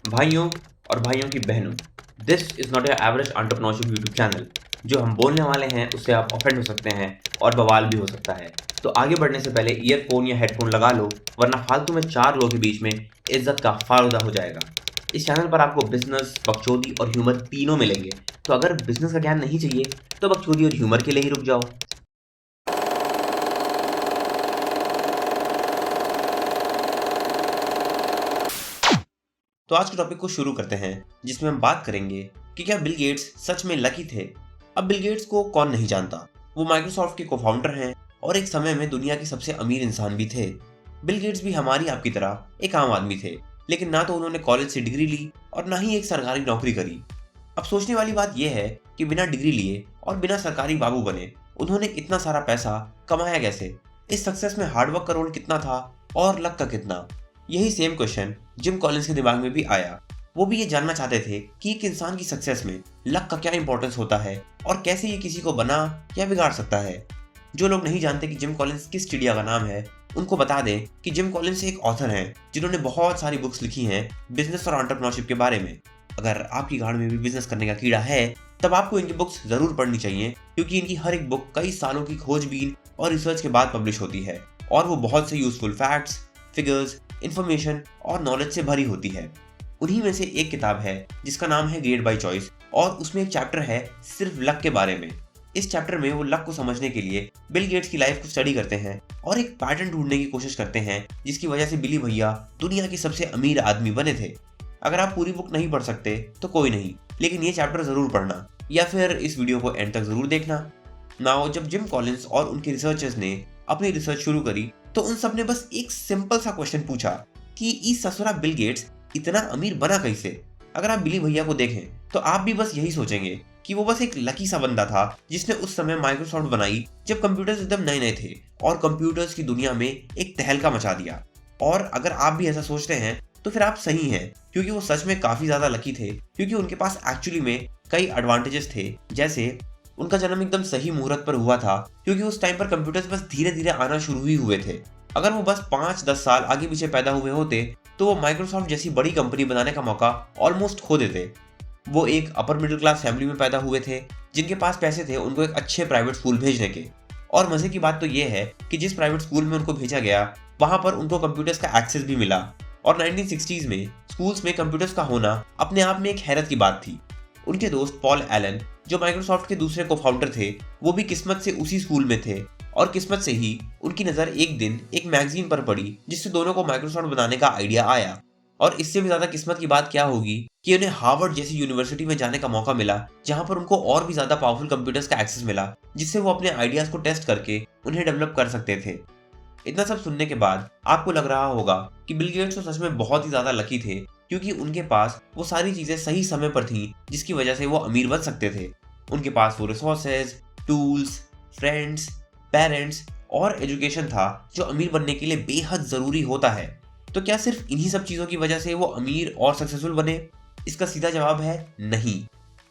भाइयों और भाइयों की बहनों, this is not your average entrepreneurship YouTube channel. जो हम बोलने वाले हैं उससे आप ऑफेंड हो सकते हैं और बवाल भी हो सकता है। तो आगे बढ़ने से पहले ईयरफोन या हेडफोन लगा लो, वरना फालतू में 4 लोगों के बीच में इज्जत का फालूदा हो जाएगा। इस चैनल पर आपको बिजनेस, बकचोदी और ह्यूमर तीनों मिलेंगे। तो अगर बिजनेस का ज्ञान नहीं चाहिए तो बकचोदी और ह्यूमर के लिए ही रुक जाओ। तो आज के टॉपिक को शुरू करते हैं, जिसमें हम बात करेंगे कि क्या बिल गेट्स सच में लकी थे। अब बिल गेट्स को कौन नहीं जानता। वो माइक्रोसॉफ्ट के को-फाउंडर हैं और एक समय में दुनिया के सबसे अमीर इंसान भी थे। बिल गेट्स भी हमारी आपकी तरह एक आम आदमी थे, लेकिन ना तो उन्होंने कॉलेज से डिग्री ली और ना ही एक सरकारी नौकरी करी। अब सोचने वाली बात यह है कि बिना डिग्री लिए और बिना सरकारी बाबू बने उन्होंने इतना सारा पैसा कमाया कैसे। इस सक्सेस में हार्डवर्क का रोल कितना था और लक का कितना। यही सेम क्वेश्चन जिम कॉलिंस के दिमाग में भी आया। वो भी ये जानना चाहते थे कि एक इंसान की सक्सेस में लक का क्या इंपॉर्टेंस होता है और कैसे ये किसी को बना या बिगाड़ सकता है। जो लोग नहीं जानते कि जिम कॉलिंस किस चिड़िया का नाम है, उनको बता दें कि जिम कॉलिंस एक ऑथर हैं जिन्होंने बहुत सारी बुक्स लिखी हैं बिजनेस और एंटरप्रेन्योरशिप के बारे में। अगर आपकी गाड़ में भी बिजनेस करने का कीड़ा है तब आपको इनकी बुक्स जरूर पढ़नी चाहिए, क्योंकि इनकी हर एक बुक कई सालों की खोजबीन और रिसर्च के बाद पब्लिश होती है और वो बहुत से यूजफुल फैक्ट्स, फिगर्स, इंफॉर्मेशन और नॉलेज से भरी होती है। उन्हीं में से एक किताब है जिसका नाम है ग्रेट बाय चॉइस और उसमें एक चैप्टर है सिर्फ लक के बारे में। इस चैप्टर में वो लक को समझने के लिए बिल गेट्स की लाइफ को स्टडी करते हैं और एक पैटर्न ढूंढने की कोशिश करते हैं जिसकी वजह से बिली भैया दुनिया के सबसे अमीर आदमी बने थे। अगर आप पूरी बुक नहीं पढ़ सकते तो कोई नहीं, लेकिन ये चैप्टर जरूर पढ़ना या फिर इस वीडियो को एंड तक जरूर देखना। नाउ जब जिम कॉलिंस और उनके रिसर्चर्स ने अपनी रिसर्च शुरू करी तो उन सब ने बस एक सिंपल सा क्वेश्चन पूछा कि इस ससुरा बिल गेट्स इतना अमीर बना कैसे। अगर आप बिली भैया को देखें तो आप भी बस यही सोचेंगे कि वो बस एक लकी सा बंदा था जिसने उस समय माइक्रोसॉफ्ट बनाई जब कंप्यूटर्स एकदम नए नए थे और कंप्यूटर्स की दुनिया में एक तहलका मचा दिया। और अगर आप भी ऐसा सोचते हैं तो फिर आप सही हैं, क्योंकि वो सच में काफी ज्यादा लकी थे, क्योंकि उनके पास एक्चुअली में कई एडवांटेजेस थे। जैसे उनका जन्म एकदम सही मुहूर्त पर हुआ था, क्योंकि उस टाइम पर कंप्यूटर्स बस धीरे धीरे आना शुरू ही हुए थे। अगर वो बस 5-10 साल आगे पीछे पैदा हुए होते तो वो माइक्रोसॉफ्ट जैसी बड़ी कंपनी बनाने का मौका ऑलमोस्ट खो देते। वो एक अपर मिडिल क्लास फैमिली में पैदा हुए थे जिनके पास पैसे थे उनको एक अच्छे प्राइवेट स्कूल भेजने के। और मजे की बात तो ये है कि जिस प्राइवेट स्कूल में उनको भेजा गया वहां पर उनको कंप्यूटर्स का एक्सेस भी मिला। और 1960s में स्कूल्स में कंप्यूटर्स का होना अपने आप में एक हैरत की बात थी। उनके दोस्त पॉल एलन, जो माइक्रोसॉफ्ट के दूसरे को-फाउंडर थे, वो भी किस्मत से उसी स्कूल में थे और किस्मत से ही उनकी नज़र एक दिन एक मैगजीन पर पड़ी जिससे दोनों को माइक्रोसॉफ्ट बनाने का आइडिया आया। और इससे भी ज़्यादा किस्मत की बात क्या होगी कि उन्हें हार्वर्ड जैसी यूनिवर्सिटी में जाने का मौका मिला, जहां पर उनको और भी ज़्यादा पावरफुल कंप्यूटर्स का एक्सेस मिला जिससे वो अपने आइडियाज़ को टेस्ट करके उन्हें डेवलप कर सकते थे। इतना सब सुनने के बाद आपको लग रहा होगा कि बिल गेट्स तो सच में बहुत ही ज़्यादा लकी थे, क्योंकि उनके पास वो सारी चीज़ें सही समय पर थी जिसकी वजह से वो अमीर बन सकते थे। उनके पास वो रिसोर्सेज, टूल्स, फ्रेंड्स, पेरेंट्स और एजुकेशन था जो अमीर बनने के लिए बेहद ज़रूरी होता है। तो क्या सिर्फ इन्हीं सब चीज़ों की वजह से वो अमीर और सक्सेसफुल बने? इसका सीधा जवाब है नहीं।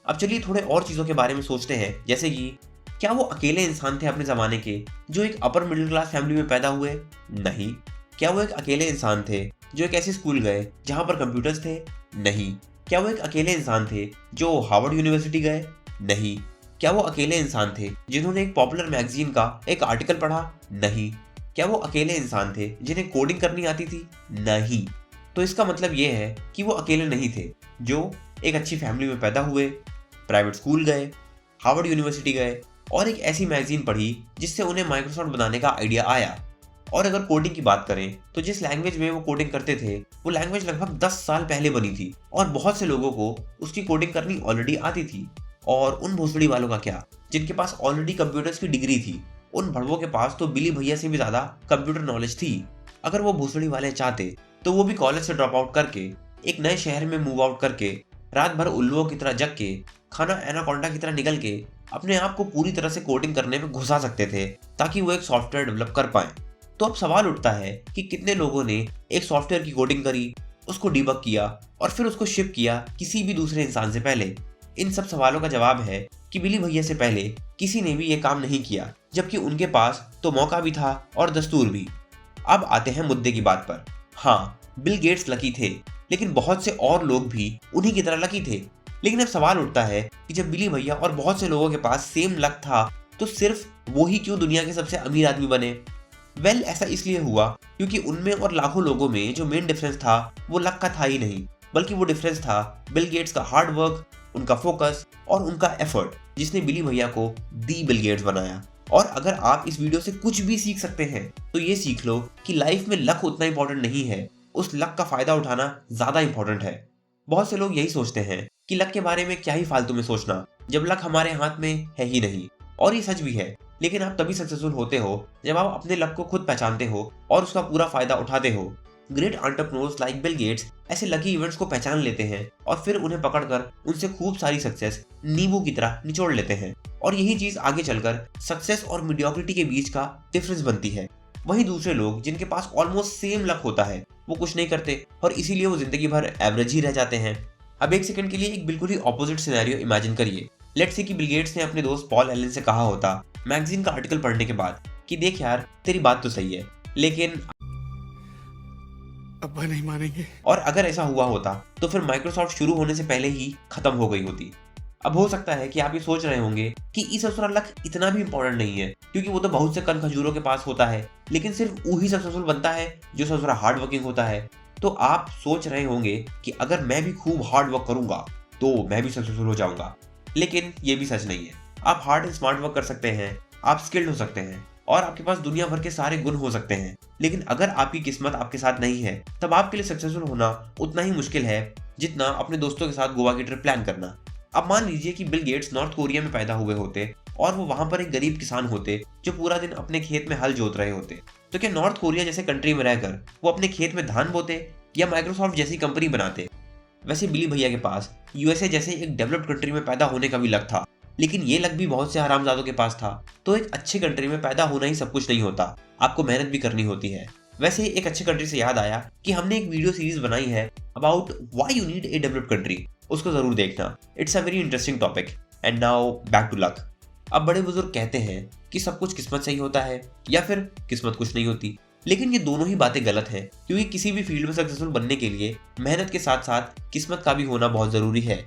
अब चलिए थोड़े और चीज़ों के बारे में सोचते हैं, जैसे कि क्या वो अकेले इंसान थे अपने ज़माने के जो एक अपर मिडिल क्लास फैमिली में पैदा हुए? नहीं। क्या वो एक अकेले इंसान थे जो एक ऐसे स्कूल गए जहाँ पर कंप्यूटर्स थे? नहीं। क्या वो एक अकेले इंसान थे जो हार्वर्ड यूनिवर्सिटी गए? नहीं। क्या वो अकेले इंसान थे जिन्होंने एक पॉपुलर मैगजीन का एक आर्टिकल पढ़ा? नहीं। क्या वो अकेले इंसान थे जिन्हें कोडिंग करनी आती थी? नहीं। तो इसका मतलब ये है कि वो अकेले नहीं थे जो एक अच्छी फैमिली में पैदा हुए, प्राइवेट स्कूल गए, हार्वर्ड यूनिवर्सिटी गए और एक ऐसी मैगजीन पढ़ी जिससे उन्हें माइक्रोसॉफ्ट बनाने का आइडिया आया। और अगर कोडिंग की बात करें तो जिस लैंग्वेज में वो कोडिंग करते थे वो लैंग्वेज लगभग 10 साल पहले बनी थी और बहुत से लोगों को उसकी कोडिंग करनी ऑलरेडी आती थी। और उन भोसड़ी वालों का क्या जिनके पास ऑलरेडी कंप्यूटर्स की डिग्री थी, उन भड़वों के पास तो बिली भैया से भी ज़्यादा कंप्यूटर नॉलेज थी। अगर वो भोसड़ी वाले चाहते तो वो भी कॉलेज से ड्रॉप आउट करके एक नए शहर में मूव आउट करके रात भर उल्लुओं की तरह जग के खाना एनाकोंडा की तरह निकल के अपने आप को पूरी तरह से कोडिंग करने में घुसा सकते थे ताकि वो एक सॉफ्टवेयर डेवलप कर पाए। तो अब सवाल उठता है कि कितने लोगों ने एक सॉफ्टवेयर की कोडिंग करी, उसको डीबग किया और फिर उसको शिप किया किसी भी दूसरे इंसान से पहले? इन सब सवालों का जवाब है कि बिली भैया से पहले किसी ने भी ये काम नहीं किया, जबकि उनके पास तो मौका भी था और दस्तूर भी। अब आते हैं मुद्दे की बात पर। हाँ, बिल गेट्स लकी थे, लेकिन बहुत से और लोग भी उन्हीं की तरह लकी थे। लेकिन अब सवाल उठता है कि जब बिली भैया और बहुत से लोगों के पास सेम लक था, तो सिर्फ वो ही क्यों दुनिया के सबसे अमीर आदमी बने? ऐसा इसलिए हुआ क्योंकि उनमें और लाखों लोगों में जो मेन डिफरेंस था वो लक का था ही नहीं, बल्कि वो डिफरेंस था बिल गेट्स का हार्ड वर्क, उनका फोकस और उनका एफर्ट, जिसने बिली भैया को दी बिल गेट्स बनाया। और अगर आप इस वीडियो से कुछ भी सीख सकते हैं तो ये सीख लो कि लाइफ में लक उतना इंपॉर्टेंट नहीं है, उस लक का फायदा उठाना ज्यादा इंपॉर्टेंट है। बहुत से लोग यही सोचते हैं कि लक के बारे में क्या ही फालतू में सोचना, जब लक हमारे हाथ में है ही नहीं। और ये सच भी है, लेकिन आप तभी सक्सेसफुल होते हो जब आप अपने लक को खुद पहचानते हो और उसका पूरा फायदा उठाते हो। Great entrepreneurs like Bill Gates ऐसे लकी इवेंट्स को पहचान लेते हैं और फिर उन्हें पकड़कर उनसे खूब सारी सक्सेस नींबू की तरह निचोड़ लेते हैं। और यही चीज आगे चलकर सक्सेस और मीडियोक्रिटी के बीच का डिफरेंस बनती है। वहीं दूसरे लोग जिनके पास ऑलमोस्ट सेम लक होता है, वो कुछ नहीं करते और इसीलिए वो जिंदगी भर एवरेज ही रह जाते हैं। अब एक सेकंड के लिए एक बिल्कुल ही ऑपोजिट सिनेरियो इमेजिन करिए। लेट्स से कि बिल गेट्स ने अपने दोस्त पॉल एलन से कहा होता मैगजीन का आर्टिकल पढ़ने के बाद कि देख यार, तेरी बात तो सही है, लेकिन अब्बा नहीं मानेंगे। और अगर ऐसा हुआ होता तो फिर माइक्रोसॉफ्ट शुरू होने से पहले ही खत्म हो गई होती। अब हो सकता है कि आप ये सोच रहे होंगे कि इस ससुरा लक इतना भी इंपॉर्टेंट नहीं है, क्योंकि वो तो बहुत से कन खजूरों के पास होता है, लेकिन सिर्फ वही सक्सेसफुल बनता है जो ससुरा हार्ड वर्किंग होता है। तो आप सोच रहे होंगे कि अगर मैं भी खूब हार्ड वर्क करूंगा तो मैं भी सक्सेसफुल हो जाऊंगा, लेकिन ये भी सच नहीं है। आप हार्ड एंड स्मार्ट वर्क कर सकते हैं, आप स्किल्ड हो सकते हैं और आपके पास दुनिया भर के सारे गुण हो सकते हैं, लेकिन अगर आपकी किस्मत आपके साथ नहीं है, तब आपके लिए सक्सेसफुल होना उतना ही मुश्किल है जितना अपने दोस्तों के साथ गोवा की ट्रिप प्लान करना। अब मान लीजिए कि बिल गेट्स नॉर्थ कोरिया में पैदा हुए होते और वो वहां पर एक गरीब किसान होते जो पूरा दिन अपने खेत में हल जोत रहे होते, तो क्या नॉर्थ कोरिया जैसे कंट्री में रहकर वो अपने खेत में धान बोते या माइक्रोसॉफ्ट जैसी कंपनी बनाते? वैसे बिली भैया के पास यूएसए जैसे एक डेवलप्ड कंट्री में पैदा होने का भी लक था, लेकिन ये लक भी बहुत से हरामजादों के पास था। तो एक अच्छी कंट्री में पैदा होना ही सब कुछ नहीं होता, आपको मेहनत भी करनी होती है। वैसे एक अच्छी कंट्री से याद आया कि हमने एक वीडियो सीरीज बनाई है about why you need a developed country, उसको जरूर देखना। It's a very interesting topic. And now back to luck. अब बड़े बुजुर्ग कहते हैं कि सब कुछ किस्मत से ही होता है या फिर किस्मत कुछ नहीं होती, लेकिन ये दोनों ही बातें गलत हैं, क्योंकि किसी भी फील्ड में सक्सेसफुल बनने के लिए मेहनत के साथ साथ किस्मत का भी होना बहुत जरूरी है।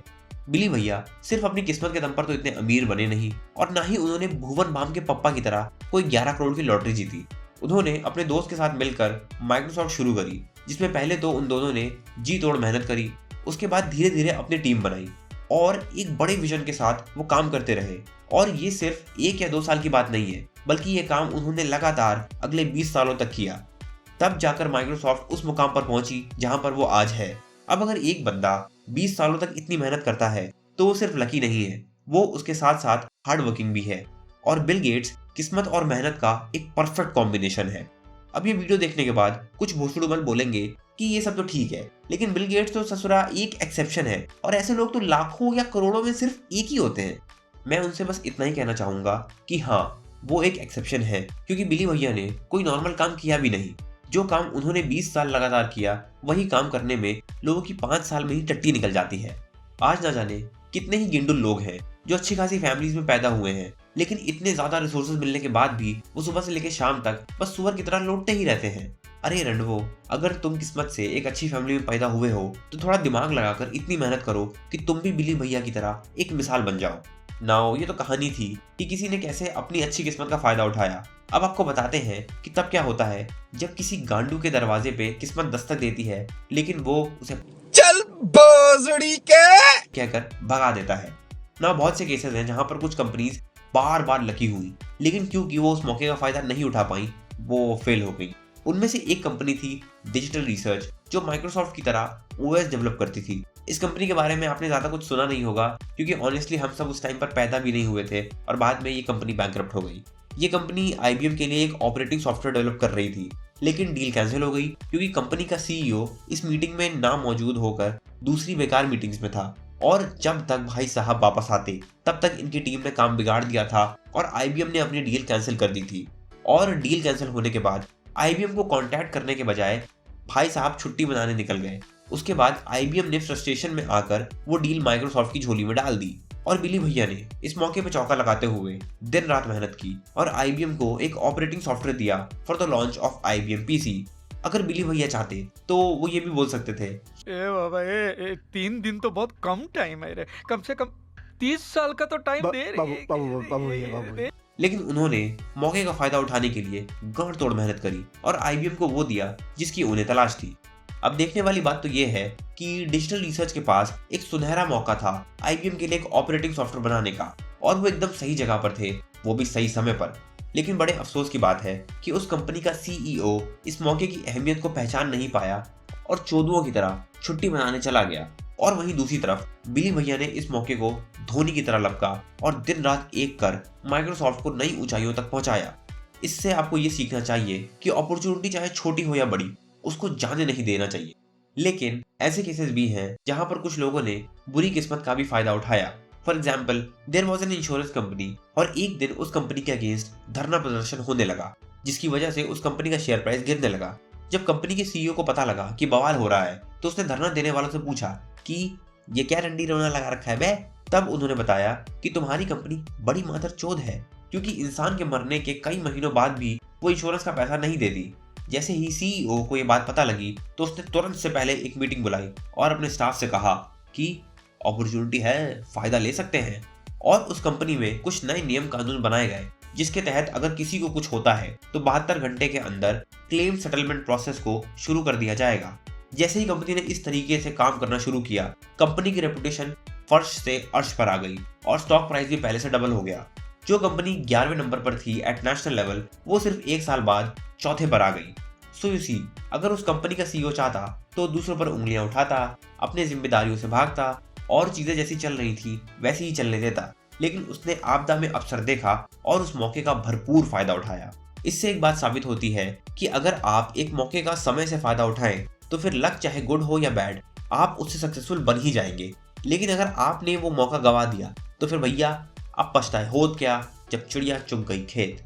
बिली भैया सिर्फ अपनी किस्मत के दम पर तो इतने अमीर बने नहीं, और ना ही उन्होंने भुवन बाम के पप्पा की तरह कोई 11 करोड़ की लॉटरी जीती। उन्होंने अपने दोस्त के साथ मिलकर माइक्रोसॉफ्ट शुरू करी, जिसमें पहले तो उन दोनों ने जी तोड़ मेहनत करी, उसके बाद धीरे धीरे अपनी टीम बनाई और एक बड़े विजन के साथ वो काम करते रहे। और ये सिर्फ 1 या 2 साल की बात नहीं है, बल्कि ये काम उन्होंने लगातार अगले 20 सालों तक किया। तब जाकर माइक्रोसॉफ्ट उस मुकाम पर पहुंची जहां पर वो आज है। अब अगर एक बंदा 20 सालों तक इतनी मेहनत करता है तो वो सिर्फ लकी नहीं है, वो उसके साथ साथ हार्ड वर्किंग भी है। और बिल गेट्स किस्मत और मेहनत का एक परफेक्ट कॉम्बिनेशन है। अब ये वीडियो देखने के बाद कुछ भोसड़ूमल बोलेंगे कि ये सब तो ठीक है, लेकिन बिल गेट्स तो ससुरा एक एक्सेप्शन है और ऐसे लोग तो लाखों या करोड़ों में सिर्फ एक ही होते हैं। मैं उनसे बस इतना ही कहना चाहूंगा कि हाँ, वो एक एक्सेप्शन है, क्योंकि बिली भैया ने कोई नॉर्मल काम किया भी नहीं। जो काम उन्होंने 20 साल लगातार किया, वही काम करने में लोगों की 5 साल में ही टट्टी निकल जाती है। आज ना जाने कितने ही गिंडुल लोग हैं जो अच्छी खासी फैमिलीज में पैदा हुए हैं, लेकिन इतने ज्यादा रिसोर्सेज मिलने के बाद भी वो सुबह से लेकर शाम तक बस सुअर की तरह लौटते ही रहते हैं। अरे रंडवो, अगर तुम किस्मत से एक अच्छी फैमिली में पैदा हुए हो तो थोड़ा दिमाग लगाकर इतनी मेहनत करो कि तुम भी बिली भैया की तरह एक मिसाल बन जाओ। नाउ ये तो कहानी थी कि किसी ने कैसे अपनी अच्छी किस्मत का फायदा उठाया। अब आपको बताते हैं कि तब क्या होता है जब किसी गांडू के दरवाजे पे किस्मत दस्तक देती है, लेकिन वो उसे चल बोजड़ी के कहकर भगा देता है। ना बहुत से केसेस हैं जहां पर कुछ कंपनीज बार बार लकी हुई, लेकिन क्योंकि वो उस मौके का फायदा नहीं उठा पाई, वो फेल हो गई। उनमें से एक कंपनी थी डिजिटल रिसर्च, जो माइक्रोसॉफ्ट की तरह ओएस डेवलप करती थी। इस कंपनी के बारे में आपने ज्यादा कुछ सुना नहीं होगा, क्योंकि ऑनेस्टली हम सब उस टाइम पर पैदा भी नहीं हुए थे और बाद में ये कंपनी बैंकरप्ट हो गई। ये कंपनी आईबीएम के लिए एक ऑपरेटिंग सॉफ्टवेयर डेवलप कर रही थी, लेकिन डील कैंसिल हो गई क्योंकि कंपनी का सीईओ इस मीटिंग में ना मौजूद होकर दूसरी बेकार मीटिंग्स में था। और जब तक भाई साहब वापस आते तब तक इनकी टीम ने काम बिगाड़ दिया था और आईबीएम ने अपनी डील कैंसिल कर दी थी। और डील कैंसिल होने के बाद आईबीएम को कांटेक्ट करने के बजाय भाई साहब छुट्टी बनाने निकल गए। उसके बाद आईबीएम ने फ्रस्ट्रेशन में आकर वो डील माइक्रोसॉफ्ट की झोली में डाल दी और बिली भैया ने इस मौके पर चौका लगाते हुए दिन रात मेहनत की और आईबीएम को एक ऑपरेटिंग सॉफ्टवेयर दिया for the launch of IBM PC. अगर बिली भैया चाहते तो वो ये भी बोल सकते थे, ए बाबा ए 3 दिन तो बहुत कम टाइम है रे, कम से कम 30 साल का तो टाइम दे रे। बाबू भैया। लेकिन उन्होंने मौके का फायदा उठाने के लिए गांड तोड़ मेहनत करी और आईबीएम को वो दिया जिसकी उन्हें तलाश थी। अब देखने वाली बात तो ये है कि डिजिटल रिसर्च के पास एक सुनहरा मौका था आईबीएम के लिए एक ऑपरेटिंग सॉफ्टवेयर बनाने का, और वो एकदम सही जगह पर थे, वो भी सही समय पर। लेकिन बड़े अफसोस की बात है कि उस कंपनी का सीईओ इस मौके की अहमियत को पहचान नहीं पाया और चोदुओं की तरह छुट्टी मनाने चला गया। और वहीं दूसरी तरफ बिली भैया ने इस मौके को धोनी की तरह लपका और दिन रात एक कर माइक्रोसॉफ्ट को नई ऊंचाइयों तक पहुंचाया। इससे आपको ये सीखना चाहिए कि अपॉर्चुनिटी चाहे छोटी हो या बड़ी, उसको जाने नहीं देना चाहिए। लेकिन ऐसे केसेस भी हैं जहां पर कुछ लोगों ने बुरी किस्मत का भी फायदा उठाया। For example, there was an insurance company और एक दिन उस कंपनी के अगेंस्ट धरना प्रदर्शन होने लगा, जिसकी वजह से उस कंपनी का शेयर प्राइस गिरने लगा। जब कंपनी के सीईओ को पता लगा कि बवाल हो रहा है तो उसने धरना देने वालों से पूछा कि ये क्या रंडी रोना लगा रखा है बे। तब उन्होंने बताया कि तुम्हारी कंपनी बड़ी मादर चोद है, क्योंकि इंसान के मरने के कई महीनों बाद भी वो इंश्योरेंस का पैसा नहीं देती। जैसे ही सीईओ को ये बात पता लगी तो उसने तुरंत से पहले एक मीटिंग बुलाई और अपने स्टाफ से कहा कि अपॉर्चुनिटी है, फायदा ले सकते हैं। और उस कंपनी में कुछ नए नियम कानून बनाए गए जिसके तहत अगर किसी को कुछ होता है तो 72 घंटे के अंदर क्लेम सेटलमेंट प्रोसेस को शुरू कर दिया जाएगा। जैसे ही कंपनी ने इस तरीके से काम करना शुरू किया, कंपनी की रेपुटेशन फर्श से अर्श पर आ गई और स्टॉक प्राइस भी पहले से डबल हो गया। जो कंपनी 11वें नंबर पर थी एट नेशनल लेवल, वो सिर्फ 1 साल बाद चौथे पर आ गई। सो यू सी, अगर उस कंपनी का सीईओ चाहता तो दूसरों पर उंगलियां उठाता, अपने जिम्मेदारियों से भागता और चीजें जैसी चल रही थी वैसी ही चलने देता। लेकिन उसने आपदा में अवसर देखा और उस मौके का भरपूर फायदा उठाया। इससे एक बात साबित होती है कि अगर आप एक मौके का समय से फायदा उठाएं तो फिर लक चाहे गुड हो या बैड, आप उससे सक्सेसफुल बन ही जाएंगे। लेकिन अगर आपने वो मौका गवा दिया तो फिर भैया अब पछताए होत क्या जब चिड़िया चुग गई खेत।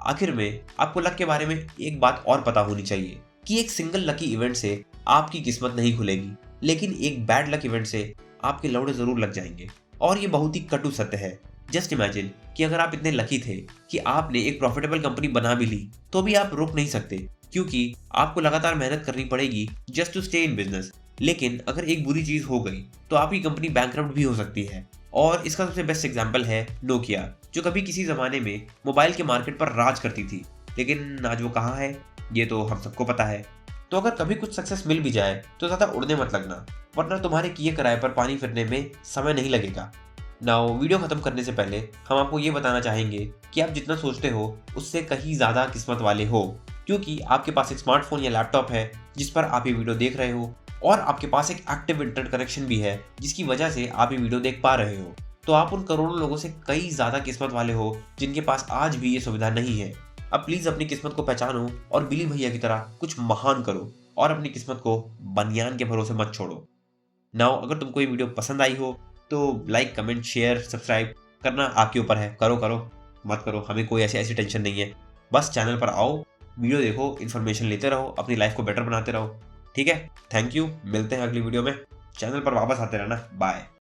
आखिर में आपको लक के बारे में एक बात और पता होनी चाहिए कि एक सिंगल लकी इवेंट से आपकी किस्मत नहीं खुलेगी, लेकिन एक बैड लक इवेंट से आपके लौड़े जरूर लग जाएंगे। और ये बहुत ही कटु सत्य है। जस्ट इमेजिन कि अगर आप इतने लकी थे कि आपने एक प्रॉफिटेबल कंपनी बना भी ली तो भी आप रुक नहीं सकते, क्योंकि आपको लगातार मेहनत करनी पड़ेगी just to stay in business. लेकिन अगर एक बुरी चीज हो गई तो आपकी कंपनी बैंकरप्ट भी हो सकती है। और इसका सबसे बेस्ट एग्जांपल है नोकिया, जो कभी किसी जमाने में मोबाइल के मार्केट पर राज करती थी, लेकिन आज वो कहाँ है ये तो हम सबको पता है। तो अगर कभी कुछ सक्सेस मिल भी जाए तो ज्यादा उड़ने मत लगना, वरना तुम्हारे किए किराए पर पानी फिरने में समय नहीं लगेगा। नाउ वीडियो खत्म करने से पहले हम आपको ये बताना चाहेंगे कि आप जितना सोचते हो उससे कहीं ज्यादा किस्मत वाले हो, क्योंकि आपके पास एक स्मार्टफोन या लैपटॉप है जिस पर आप ये वीडियो देख रहे हो, और आपके पास एक एक्टिव इंटरनेट कनेक्शन भी है जिसकी वजह से आप ये वीडियो देख पा रहे हो। तो आप उन करोड़ों लोगों से कई ज्यादा किस्मत वाले हो जिनके पास आज भी ये सुविधा नहीं है। अब प्लीज अपनी किस्मत को पहचानो और बिली भैया की तरह कुछ महान करो और अपनी किस्मत को बनियान के भरोसे मत छोड़ो। नाउ अगर तुमको ये वीडियो पसंद आई हो तो लाइक, कमेंट, शेयर, सब्सक्राइब करना आपके ऊपर है। करो मत करो, हमें कोई ऐसी टेंशन नहीं है। बस चैनल पर आओ, वीडियो देखो, इन्फॉर्मेशन लेते रहो, अपनी लाइफ को बेटर बनाते रहो। ठीक है, थैंक यू, मिलते हैं अगली वीडियो में। चैनल पर वापस आते रहना, बाय।